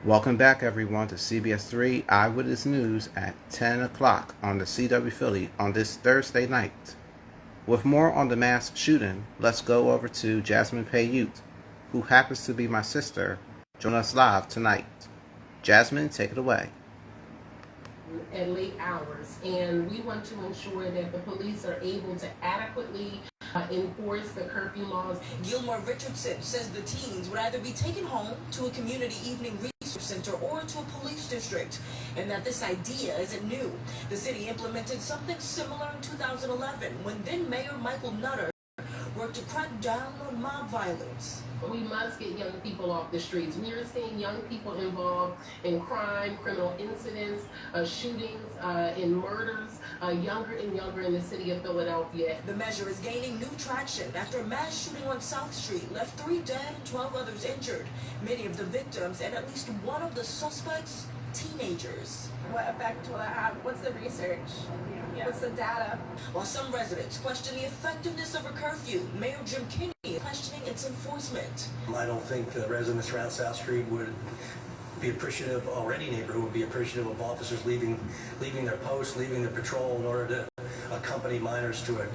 Welcome back, everyone, to CBS 3 Eyewitness News at 10 o'clock on the CW Philly on this Thursday night. With more on the mass shooting, let's go over to Jasmine Payute, who happens to be my sister, joining us live tonight. Jasmine, take it away. At late hours, and we want to ensure that the police are able to adequately enforce the curfew laws. Gilmore Richardson says the teens would either be taken home to a community evening resource center or to a police district, and that this idea isn't new. The city implemented something similar in 2011 when then Mayor Michael Nutter worked to crack down on mob violence. We must get young people off the streets. We are seeing young people involved in crime, criminal incidents, shootings, in murders, younger and younger in the city of Philadelphia. The measure is gaining new traction after a mass shooting on South Street left 3 dead and 12 others injured. Many of the victims and at least one of the suspects, teenagers. What effect will it have? What's the research? What's the data? While some residents question the effectiveness of a curfew, Mayor Jim Kinney is questioning its enforcement. I don't think the residents around South Street would be appreciative, already neighborhood would be appreciative of officers leaving their posts, leaving their patrol in order to accompany minors to a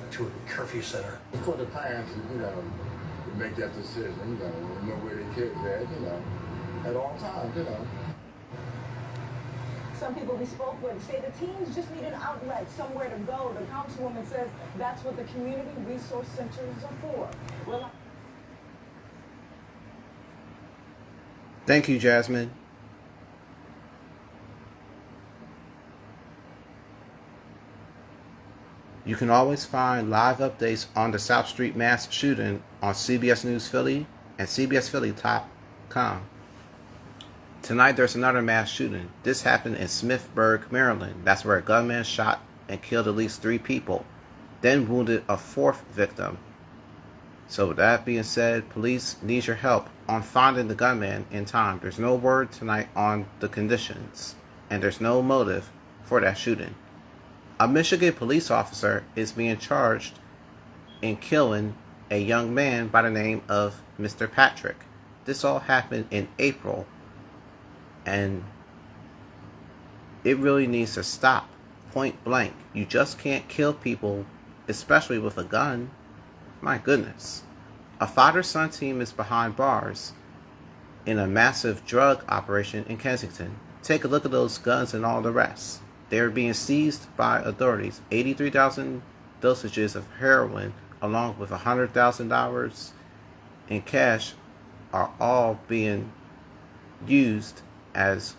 curfew center. For the parents, to make that decision, know where their kids at, at all times, Some people we spoke with say the teens just need an outlet, somewhere to go. The councilwoman says that's what the community resource centers are for. Well, Thank you, Jasmine. You can always find live updates on the South Street mass shooting on CBS News Philly and CBSPhilly.com. Tonight there's another mass shooting. This happened in Smithburg, Maryland. That's where a gunman shot and killed at least 3 people, then wounded a 4th victim. So with that being said, police need your help on finding the gunman in time. There's no word tonight on the conditions, and there's no motive for that shooting. A Michigan police officer is being charged in killing a young man by the name of Mr. Patrick. This all happened in April. And it really needs to stop, point blank. You just can't kill people, especially with a gun. My goodness. A father-son team is behind bars in a massive drug operation in Kensington. Take a look at those guns and all the rest. They're being seized by authorities. 83,000 dosages of heroin, along with $100,000 in cash, are all being used as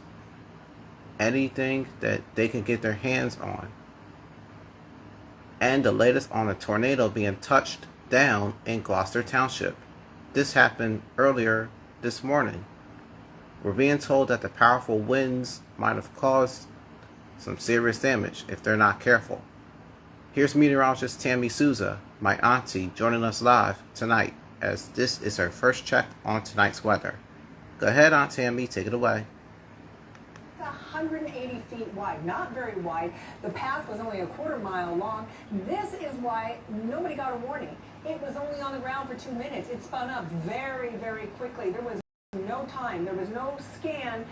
anything that they can get their hands on. And the latest on a tornado being touched down in Gloucester Township. This happened earlier this morning. We're being told that the powerful winds might have caused some serious damage if they're not careful. Here's meteorologist Tammy Souza, my auntie, joining us live tonight, as this is her first check on tonight's weather. Go ahead, Aunt Tammy, take it away. 180 feet wide, not very wide. The path was only a quarter mile long. This is why nobody got a warning. It was only on the ground for 2 minutes. It spun up very, very quickly. There was no time. There was no scan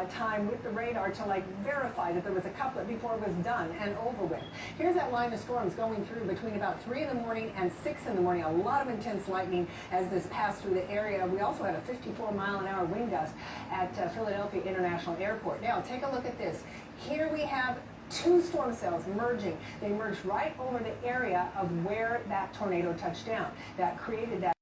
time with the radar to verify that there was a couplet before it was done and over with. Here's that line of storms going through between about 3 in the morning and 6 in the morning. A lot of intense lightning as this passed through the area. We also had a 54-mile-an-hour wind gust at Philadelphia International Airport. Now, take a look at this. Here we have 2 storm cells merging. They merged right over the area of where that tornado touched down. That created that.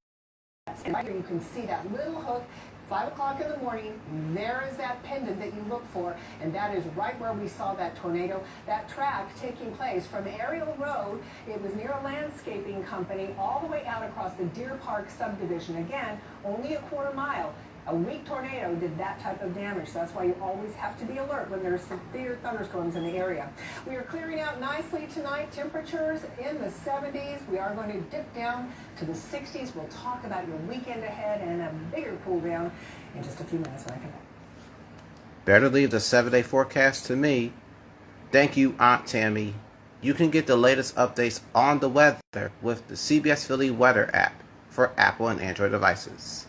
And right here you can see that little hook. 5 o'clock in the morning, there is that pendant that you look for, and that is right where we saw that tornado. That track taking place from Ariel Road, it was near a landscaping company, all the way out across the Deer Park subdivision. Again, only a quarter mile. A weak tornado did that type of damage. So that's why you always have to be alert when there's severe thunderstorms in the area. We are clearing out nicely tonight. Temperatures in the 70s. We are going to dip down to the 60s. We'll talk about your weekend ahead and a bigger cool down in just a few minutes when I come back. Better leave the 7-day forecast to me. Thank you, Aunt Tammy. You can get the latest updates on the weather with the CBS Philly Weather app for Apple and Android devices.